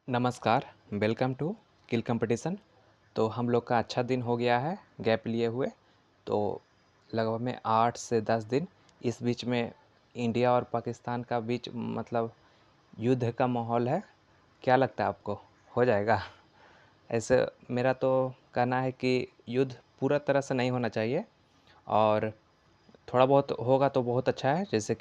नमस्कार, welcome to kill competition. तो हम लोग का अच्छा दिन हो गया है गैप लिए हुए। तो लगभग में 8 से 10 दिन इस बीच में इंडिया और पाकिस्तान का बीच मतलब युद्ध का माहौल है। क्या लगता है आपको, हो जाएगा? ऐसे मेरा तो कहना है कि युद्ध पूरा तरह से नहीं होना चाहिए और थोड़ा बहुत होगा तो बहुत अच्छा है। जैसे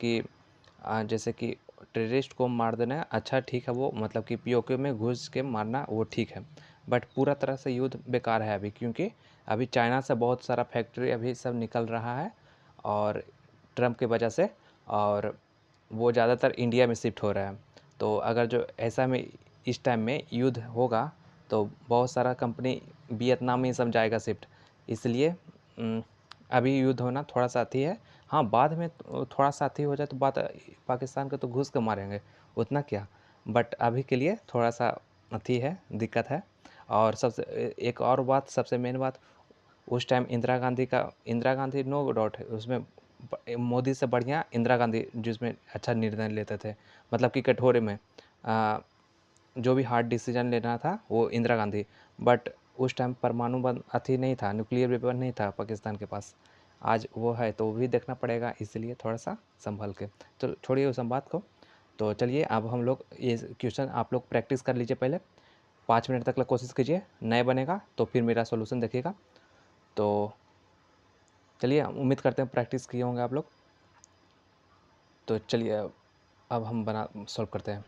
कि टेररिस्ट को मार देना अच्छा ठीक है, वो मतलब कि पीओके में घुस के मारना वो ठीक है। बट पूरा तरह से युद्ध बेकार है अभी, क्योंकि अभी चाइना से बहुत सारा फैक्ट्री अभी सब निकल रहा है और ट्रम्प की वजह से, और वो ज़्यादातर इंडिया में शिफ्ट हो रहा है। तो अगर जो ऐसा में इस टाइम में युद्ध होगा तो बहुत सारा कंपनी वियतनाम में सब जाएगा शिफ्ट। इसलिए अभी युद्ध होना थोड़ा सा अति है। हाँ, बाद में थोड़ा सा अति हो जाए तो बात पाकिस्तान को तो घुस के मारेंगे, उतना क्या। बट अभी के लिए थोड़ा सा अति है, दिक्कत है। और सबसे एक और बात, सबसे मेन बात, उस time Indira Gandhi no doubt है उसमें, मोदी से बढ़िया इंदिरा गांधी जिसमें अच्छा निर्णय लेते थे, मतलब कि कठोरे में जो भी हार्ड डिसीजन लेना था वो इंदिरा गांधी। बट उस टाइम परमाणु बम अथी नहीं था, न्यूक्लियर वेपन नहीं था पाकिस्तान के पास। आज वो है तो वो भी देखना पड़ेगा, इसलिए थोड़ा सा संभल के। तो छोड़िए उस बात को। तो चलिए अब हम लोग ये क्वेश्चन आप लोग प्रैक्टिस कर लीजिए पहले, 5 मिनट तक कोशिश कीजिए, नए बनेगा तो फिर मेरा सोल्यूशन देखिएगा। तो चलिए, उम्मीद करते हैं प्रैक्टिस किए होंगे आप लोग। तो चलिए अब हम बना सॉल्व करते हैं।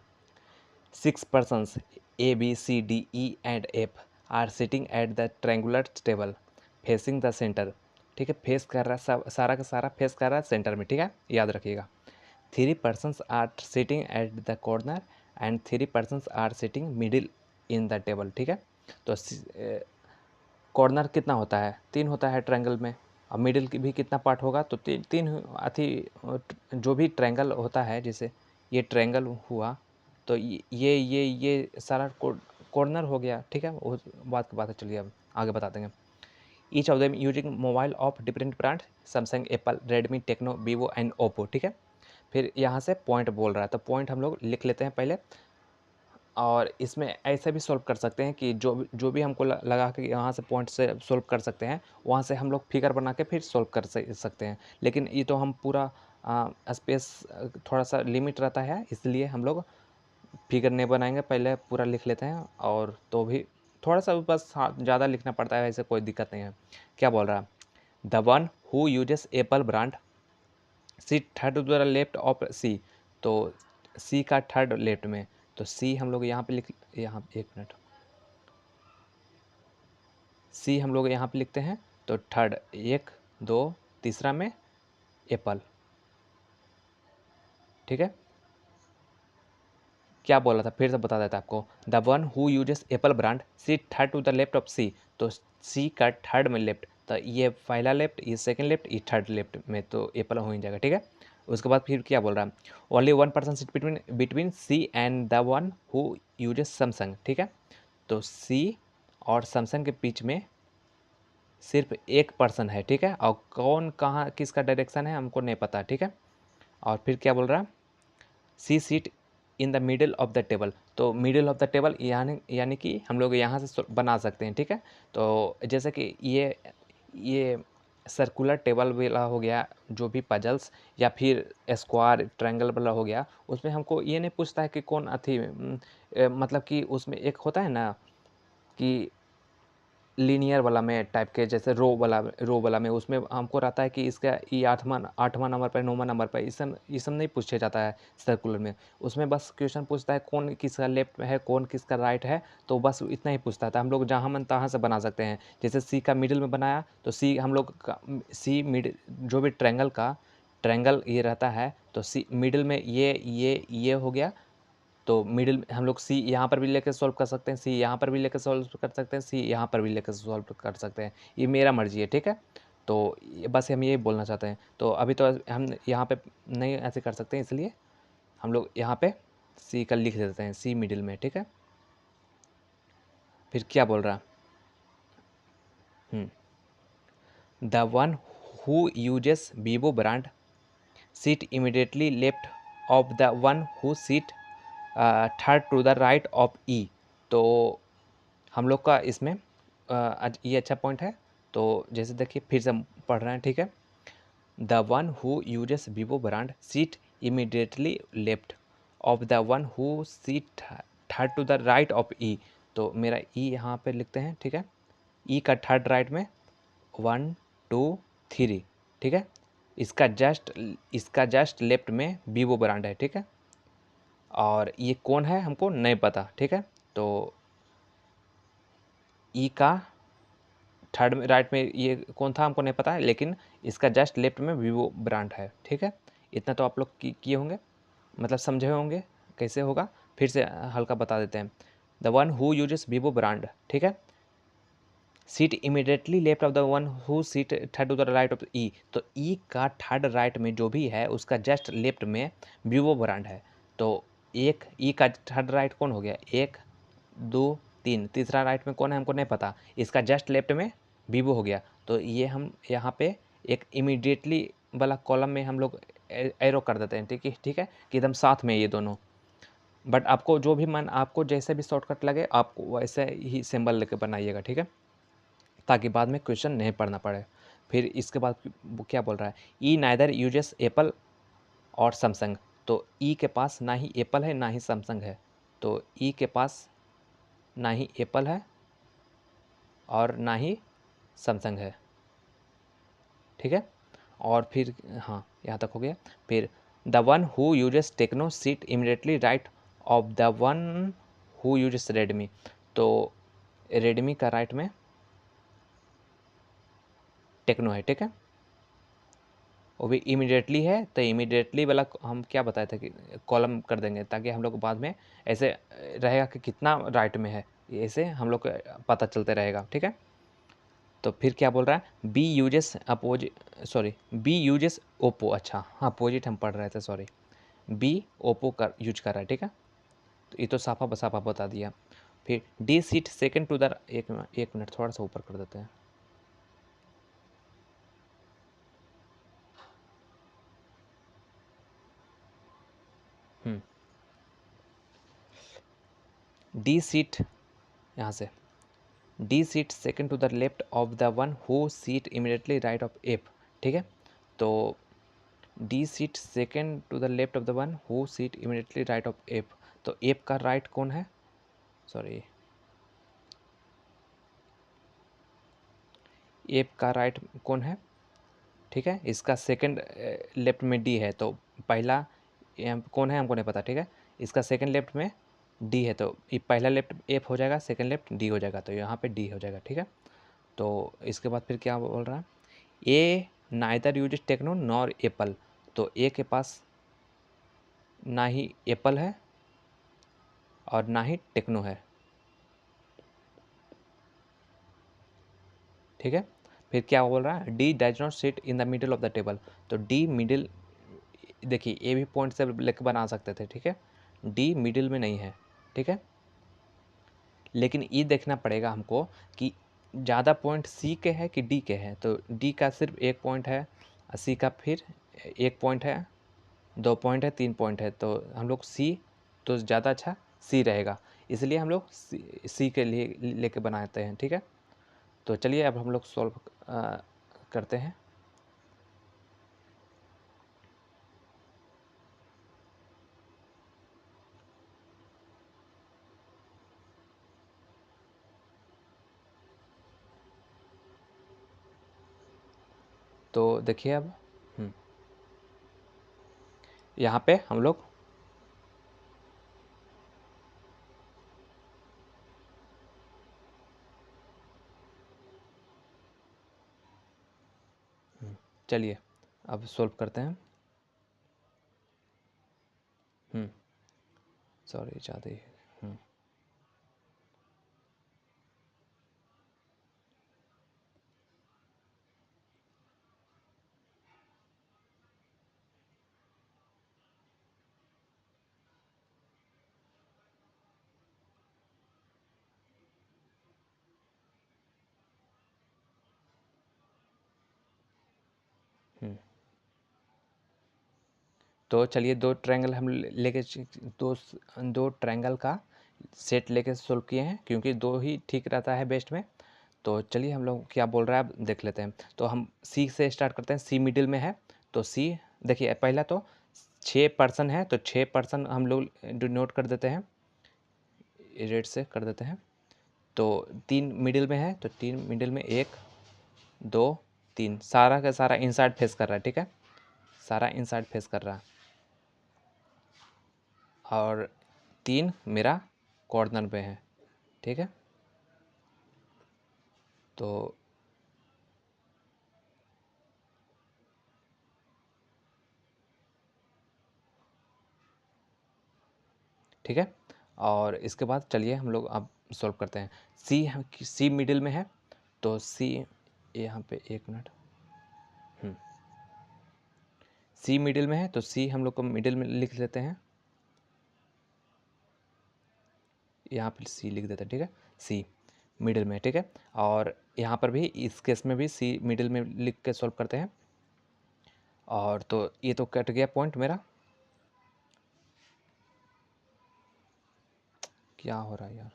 6 persons A, B, C, D, E and F are sitting at the triangular table facing the center। ठीक है, फेस कर रहा है, सारा का सारा फेस कर रहा है सेंटर में, ठीक है, याद रखिएगा। 3 persons are sitting at the corner and 3 persons are sitting middle in the table. ठीक है, तो कॉर्नर कितना होता है? 3 होता है ट्रायंगल में, और मिडिल की भी कितना पार्ट होगा? तो तीन अथी जो भी ट्रायंगल होता है, जैसे ये ट्रायंगल हुआ तो ये सारा कॉर्नर हो गया। ठीक है, वो बात की बात है। चलिए अब आगे बता देंगे। Each of them using mobile of different brand, Samsung, Apple, Redmi, Tecno, Vivo and Oppo. ठीक है, फिर यहाँ से पॉइंट बोल रहा है, तो पॉइंट हम लोग लिख लेते हैं पहले। और इसमें ऐसे भी सॉल्व कर सकते हैं कि जो भी हमको लगा कि यहाँ से पॉइंट से सॉल्व कर सकते हैं, वहाँ से हम लोग फिगर बना के फिर सॉल्व कर सकते हैं। लेकिन ये तो हम पूरा स्पेस थोड़ा सा लिमिट रहता है, इसलिए हम लोग फिगर नहीं बनाएंगे, पहले पूरा लिख लेते हैं। और तो भी थोड़ा सा बस, हाँ, ज़्यादा लिखना पड़ता है, ऐसे कोई दिक्कत नहीं है। क्या बोल रहा है? The one who uses Apple brand C third to the left of C. तो सी का थर्ड लेफ्ट में, तो सी हम लोग यहाँ पे यहाँ 1 मिनट, सी हम लोग यहाँ पे लिखते हैं। तो थर्ड 1 2, तीसरा में एप्पल। ठीक है, क्या बोला था फिर से बता देता आपको। The one who uses Apple brand C third to the left of C. तो सी का थर्ड में लेफ्ट, तो ये पहला लेफ्ट, ये सेकंड लेफ्ट, ये थर्ड लेफ्ट में, तो एप्पल हो ही जाएगा। ठीक है, उसके बाद फिर क्या बोल रहा है? Only 1 person sit between C and the one who uses Samsung. ठीक है, तो सी और सैमसंग के बीच में सिर्फ एक पर्सन है। ठीक है, और कौन कहाँ किसका डायरेक्शन है हमको नहीं पता। ठीक है, और फिर क्या बोल रहा है? C seat in the middle of the table. तो मिडिल ऑफ द टेबल यानी कि हम लोग यहाँ से बना सकते हैं। ठीक है, तो जैसे कि ये सर्कुलर टेबल वाला हो गया, जो भी पजल्स, या फिर स्क्वायर ट्रायंगल वाला हो गया, उसमें हमको ये नहीं पूछता है कि कौन अथी मतलब कि उसमें एक होता है ना कि लीनियर वाला में टाइप के, जैसे रो वाला में, उसमें हमको रहता है कि इसका ये आठवां नंबर पर, 9वां नंबर पर, ये सब नहीं पूछा जाता है सर्कुलर में। उसमें बस क्वेश्चन पूछता है कौन किसका लेफ्ट में है, कौन किसका राइट है, तो बस इतना ही पूछता था। हम लोग जहाँ मन तहाँ से बना सकते हैं। जैसे सी का मिडिल में बनाया, तो सी हम लोग सी मिडिल, जो भी ट्रैंगल ये रहता है, तो सी मिडिल में ये हो गया। तो मिडिल में हम लोग सी यहाँ पर भी लेकर सॉल्व कर सकते हैं, सी यहाँ पर भी लेकर सॉल्व कर सकते हैं, सी यहाँ पर भी लेकर सॉल्व कर सकते हैं। ये मेरा मर्जी है। ठीक है, तो बस हम ये बोलना चाहते हैं। तो अभी तो हम यहाँ पे नहीं ऐसे कर सकते हैं, इसलिए हम लोग यहाँ पे सी का लिख देते हैं, सी मिडिल में। ठीक है, फिर क्या बोल रहा? The one who uses Vivo brand seat immediately left of the one who seat third to the right of E. तो हम लोग का इसमें आज ये अच्छा पॉइंट है। तो जैसे देखिए फिर से हम पढ़ रहे हैं, ठीक है। The one who uses Vivo brand seat immediately left of the one who seat third to the right of E. तो मेरा ई यहाँ पे लिखते हैं, ठीक है। ई का थर्ड राइट में 1 2 3, ठीक है। इसका जस्ट लेफ्ट में वीवो ब्रांड है, ठीक है। और ये कौन है हमको नहीं पता, ठीक है। तो ई का थर्ड में राइट में ये कौन था हमको नहीं पता है, लेकिन इसका जस्ट लेफ्ट में वीवो ब्रांड है, ठीक है। इतना तो आप लोग किए होंगे, मतलब समझे होंगे कैसे होगा। फिर से हल्का बता देते हैं। The one who uses Vivo brand, ठीक है, seat immediately left of the one who seat third to the right of E. तो ई का थर्ड राइट में जो भी है उसका जस्ट लेफ्ट में वीवो ब्रांड है। तो एक ई का थर्ड राइट कौन हो गया, 1 2 3, तीसरा राइट में कौन है हमको नहीं पता, इसका जस्ट लेफ्ट में वीवो हो गया। तो ये हम यहाँ पे एक इमीडिएटली वाला कॉलम में हम लोग एरो कर देते हैं, ठीक है कि एकदम साथ में ये दोनों। बट आपको जो भी मन, आपको जैसे भी शॉर्टकट लगे आप वैसे ही सिंबल लेके बनाइएगा, ठीक है, ताकि बाद में क्वेश्चन नहीं पढ़ना पड़े। फिर इसके बाद वो क्या बोल रहा है, ई नाइदर यूजेस एप्पल और सैमसंग। तो ई के पास ना ही एप्पल है ना ही सैमसंग है। तो ई के पास ना ही एप्पल है और ना ही सैमसंग है, ठीक है। और फिर हाँ यहाँ तक हो गया। फिर the one who uses Tecno seat immediately right of the one who uses Redmi. तो रेडमी का राइट में टेक्नो है, ठीक है। वो भी इमीडिएटली है, तो इमीडिएटली वाला हम क्या बताए थे कि कॉलम कर देंगे, ताकि हम लोग बाद में ऐसे रहेगा कि कितना राइट में है, ऐसे हम लोग को पता चलते रहेगा, ठीक है। तो फिर क्या बोल रहा है, B uses B uses Oppo. अच्छा हाँ, अपोजिट हम पढ़ रहे थे, सॉरी। बी ओप्पो का यूज कर रहा है, ठीक है। तो ये तो साफा साफा बता दिया। फिर D seat second to the, एक मिनट थोड़ा सा ऊपर कर देते हैं। डी सीट यहाँ से, D seat second to the left of the one who seat immediately right of F, ठीक है। तो D seat second to the left of the one who seat immediately right of F. तो F का right कौन है, sorry, F का right कौन है, ठीक है। इसका सेकंड लेफ्ट में डी है, तो पहला कौन है हमको नहीं पता, ठीक है। इसका सेकंड लेफ्ट में डी है, तो ये पहला लेफ्ट एफ हो जाएगा, सेकंड लेफ्ट डी हो जाएगा, तो यहाँ पे डी हो जाएगा, ठीक है। तो इसके बाद फिर क्या बोल रहा है, A neither use Tecno nor Apple. तो ए के पास ना ही एप्पल है और ना ही टेक्नो है, ठीक है। फिर क्या बोल रहा है, D does not sit in the middle of the table. तो डी मिडिल, देखिए ए भी पॉइंट से लेकर बना सकते थे, ठीक है। डी मिडिल में नहीं है, ठीक है। लेकिन ये देखना पड़ेगा हमको कि ज़्यादा पॉइंट सी के हैं कि डी के हैं। तो डी का सिर्फ 1 पॉइंट है, सी का फिर 1 पॉइंट है, 2 पॉइंट है, 3 पॉइंट है। तो हम लोग सी, तो ज़्यादा अच्छा सी रहेगा, इसलिए हम लोग सी के लिए लेके बनाते हैं, ठीक है। तो चलिए अब हम लोग सॉल्व करते हैं। तो देखिए अब यहाँ पे हम लोग चलिए अब सॉल्व करते हैं। सॉरी ज़्यादा ही तो चलिए दो ट्रायंगल हम लेके दो दो ट्रायंगल का सेट लेके सोल्व किए हैं, क्योंकि 2 ही ठीक रहता है बेस्ट में। तो चलिए हम लोग क्या बोल रहा है अब देख लेते हैं। तो हम सी से स्टार्ट करते हैं, सी मिडिल में है। तो सी देखिए पहला तो 6 पर्सन है, तो 6 पर्सन हम लोग डिनोट कर देते हैं, रेड से कर देते हैं। तो 3 मिडिल में है, तो 3 मिडिल में 1 2 3 सारा का सारा इनसाइड फेस कर रहा है, ठीक है, सारा इनसाइड फेस कर रहा है। और 3 मेरा कॉर्नर पे है, ठीक है। तो ठीक है, और इसके बाद चलिए हम लोग अब सॉल्व करते हैं। सी मिडिल में है, तो सी यहाँ पे 1 मिनट, सी मिडिल में है, तो सी हम लोग को मिडिल में लिख लेते हैं, यहाँ पे सी लिख देते हैं, ठीक है, सी मिडिल में, ठीक है। और यहाँ पर भी इस केस में भी सी मिडिल में लिख के सॉल्व करते हैं। और तो ये तो कट गया पॉइंट मेरा, क्या हो रहा है यार।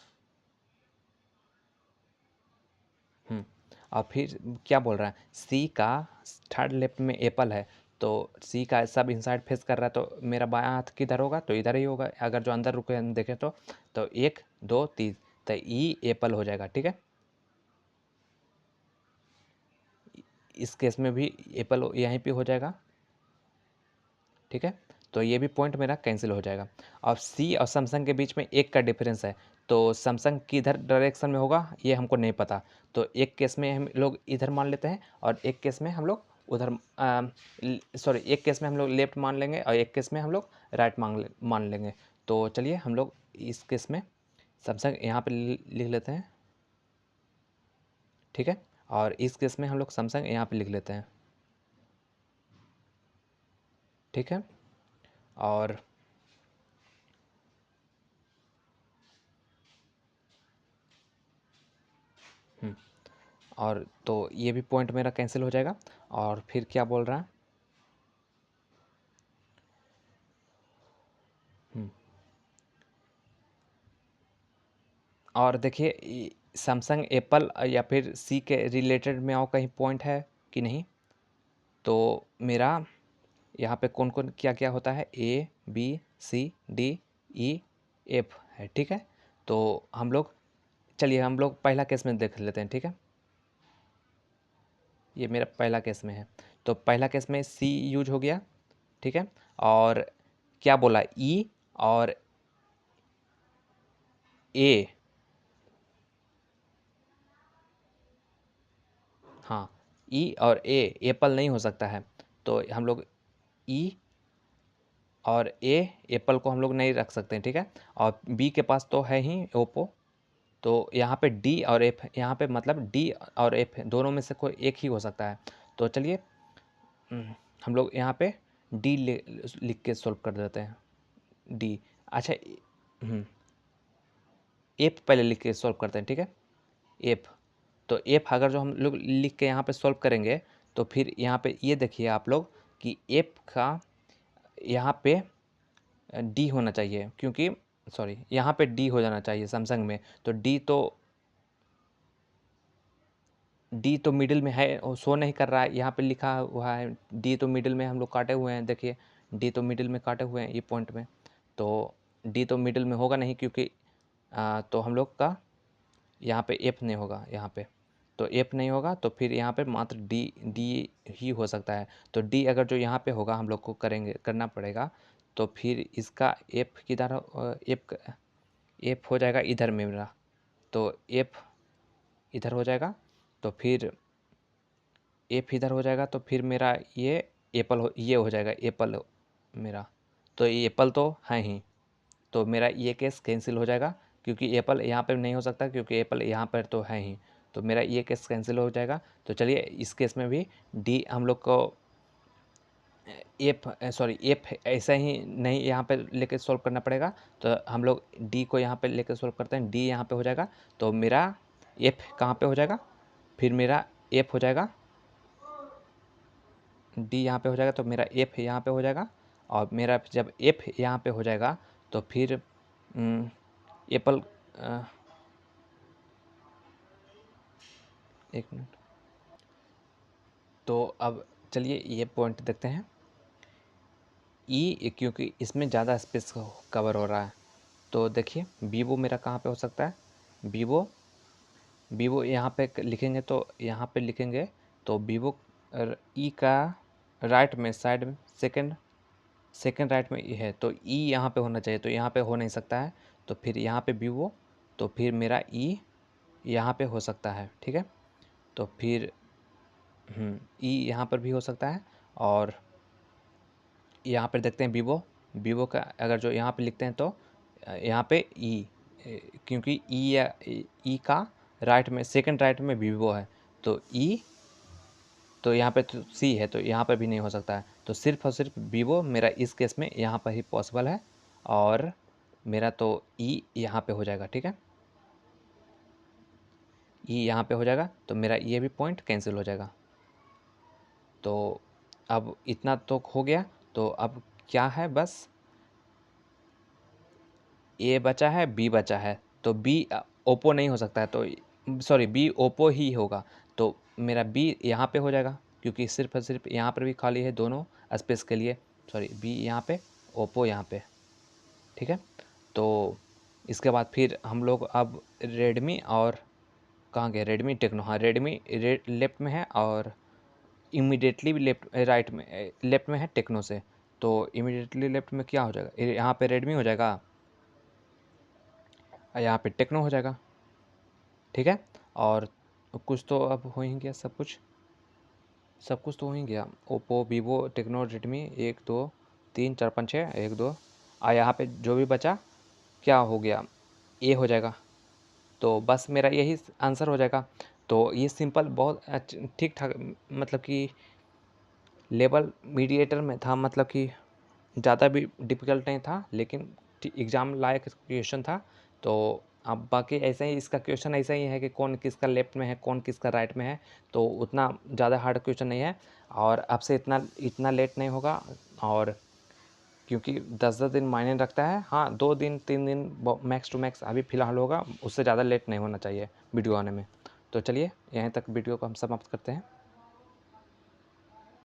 और फिर क्या बोल रहा है, सी का थर्ड लेफ्ट में एप्पल है, तो सी का सब इनसाइड फेस कर रहा है, तो मेरा बायां हाथ किधर होगा, तो इधर ही होगा। अगर जो अंदर रुके हम देखें तो 1 2 3, तो ई एप्पल हो जाएगा, ठीक है। इस केस में भी एप्पल यहीं पे हो जाएगा, ठीक है। तो ये भी पॉइंट मेरा कैंसिल हो जाएगा। अब सी और सैमसंग के बीच में 1 का डिफरेंस है, तो सैमसंग किधर डायरेक्शन में होगा ये हमको नहीं पता। तो एक केस में हम लोग इधर मान लेते हैं, और एक केस में हम लोग उधर सॉरी, एक केस में हम लोग लेफ्ट मान लेंगे, और एक केस में हम लोग राइट मान लेंगे। तो चलिए हम लोग इस केस में सैमसंग यहाँ पे लिख लेते हैं, ठीक है। और इस केस में हम लोग सैमसंग यहाँ पे लिख लेते हैं, ठीक है। और और तो ये भी पॉइंट मेरा कैंसिल हो जाएगा। और फिर क्या बोल रहा है, और देखिए सैमसंग एप्पल या फिर सी के रिलेटेड में और कहीं पॉइंट है कि नहीं। तो मेरा यहाँ पे कौन कौन क्या क्या होता है, A B C D E F है, ठीक है। तो हम लोग चलिए हम लोग पहला केस में देख लेते हैं, ठीक है। ये मेरा पहला केस में है, तो पहला केस में सी यूज हो गया, ठीक है। और क्या बोला, ई और ए, हाँ, ई और ए एप्पल नहीं हो सकता है, तो हम लोग ई और ए एप्पल को हम लोग नहीं रख सकते हैं, ठीक है। और बी के पास तो है ही ओप्पो, तो यहाँ पे डी और एफ, यहाँ पे मतलब डी और एफ दोनों में से कोई एक ही हो सकता है। तो चलिए हम लोग यहाँ पे डी लिख के सॉल्व कर देते हैं, डी। अच्छा, एफ पहले लिख के सॉल्व करते हैं, ठीक है, एफ। तो एफ अगर जो हम लोग लिख के यहाँ पे सॉल्व करेंगे, तो फिर यहाँ पे ये देखिए आप लोग कि एफ का यहाँ पे डी होना चाहिए, क्योंकि सॉरी यहाँ पे डी हो जाना चाहिए सैमसंग में। तो डी तो मिडिल में है, वो शो नहीं कर रहा है, यहाँ पे लिखा हुआ है डी तो मिडिल में हम लोग काटे हुए हैं, देखिए डी तो मिडिल में काटे हुए हैं ये पॉइंट में। तो डी तो मिडिल में होगा नहीं, क्योंकि तो हम लोग का यहाँ पे एफ नहीं होगा, यहाँ पे तो एफ नहीं होगा, तो फिर यहाँ पे मात्र डी डी ही हो सकता है। तो डी अगर जो यहाँ पे होगा हम लोग को करना पड़ेगा, तो फिर इसका एफ किधर, एफ हो जाएगा इधर में मेरा, तो एफ इधर हो जाएगा, तो फिर एफ इधर हो जाएगा, तो फिर मेरा ये ये हो जाएगा एप्पल मेरा। तो ये एप्पल तो है ही, तो मेरा ये केस कैंसिल हो जाएगा, क्योंकि एप्पल यहाँ पर नहीं हो सकता, क्योंकि एप्पल यहाँ पर तो है ही। तो मेरा ये केस कैंसिल हो जाएगा। तो चलिए इस केस में भी डी हम लोग को एफ सॉरी एफ ऐसा ही नहीं यहाँ पे लेके सॉल्व करना पड़ेगा, तो हम लोग डी को यहाँ पे लेके सॉल्व करते हैं, डी यहाँ पे हो जाएगा, तो मेरा एफ कहाँ पे हो जाएगा, फिर मेरा एफ हो जाएगा, डी यहाँ पे हो जाएगा, तो मेरा एफ यहाँ पे हो जाएगा। और मेरा जब एफ यहाँ पे हो जाएगा, तो फिर एप्पल एक मिनट। तो अब चलिए ये पॉइंट देखते हैं। क्योंकि इसमें ज़्यादा स्पेस कवर हो रहा है, तो देखिए वीवो मेरा कहाँ पे हो सकता है। वीवो वीवो यहाँ पे लिखेंगे तो यहाँ पे लिखेंगे तो वीवो ई का राइट में साइड में सेकंड राइट में ई है, तो ई यहाँ पे होना चाहिए, तो यहाँ पे हो नहीं सकता है। तो फिर यहाँ पे वीवो, तो फिर मेरा ई यहाँ पे हो सकता है। ठीक है, तो फिर ई यहाँ पर भी हो सकता है। और यहाँ पर देखते हैं वीवो, वीवो का अगर जो यहाँ पे लिखते हैं तो यहाँ पे ई, क्योंकि ई या ई का राइट में सेकंड राइट में वीवो है, तो ई, तो यहाँ पे तो सी है, तो यहाँ पर भी नहीं हो सकता है। तो सिर्फ और सिर्फ वीवो मेरा इस केस में यहाँ पर ही पॉसिबल है, और मेरा तो ई यहाँ पे हो जाएगा। ठीक है, ई यहाँ पे हो जाएगा, तो मेरा ये भी पॉइंट कैंसिल हो जाएगा। तो अब इतना तो हो गया, तो अब क्या है, बस ए बचा है, बी बचा है। तो बी ओप्पो नहीं हो सकता है, तो सॉरी बी ओप्पो ही होगा। तो मेरा बी यहाँ पे हो जाएगा, क्योंकि सिर्फ और सिर्फ यहाँ पर भी खाली है दोनों स्पेस के लिए। सॉरी बी यहाँ पे, ओप्पो यहाँ पे। ठीक है, तो इसके बाद फिर हम लोग अब रेडमी और कहाँ गए, रेडमी टेक्नो। हाँ, रेडमी लेफ्ट में है, और इमीडिएटली भी राइट में लेफ्ट में है टेक्नो से। तो इमीडिएटली लेफ्ट में क्या हो जाएगा, यहाँ पे रेडमी हो जाएगा, यहाँ पे टेक्नो हो जाएगा। ठीक है, और कुछ तो अब हो ही गया, सब कुछ तो हो ही गया। ओप्पो, वीवो, टेक्नो, रेडमी, 1 2 3 4 5 6, 1 2, यहाँ पे जो भी बचा क्या हो गया, ए हो जाएगा। तो बस मेरा यही आंसर हो जाएगा। तो ये सिंपल बहुत ठीक ठाक, मतलब कि लेवल मीडिएटर में था, मतलब कि ज़्यादा भी डिफ़िकल्ट नहीं था, लेकिन एग्ज़ाम लायक क्वेश्चन था। तो अब बाकी ऐसे ही इसका क्वेश्चन ऐसा ही है कि कौन किसका लेफ्ट में है, कौन किसका राइट में है। तो उतना ज़्यादा हार्ड क्वेश्चन नहीं है, और अब से इतना इतना लेट नहीं होगा। और क्योंकि 10-10 दिन मायने रखता है, हाँ 2 दिन 3 दिन मैक्स टू मैक्स अभी फ़िलहाल होगा, उससे ज़्यादा लेट नहीं होना चाहिए वीडियो आने में। तो चलिए यहीं तक वीडियो को हम समाप्त करते हैं।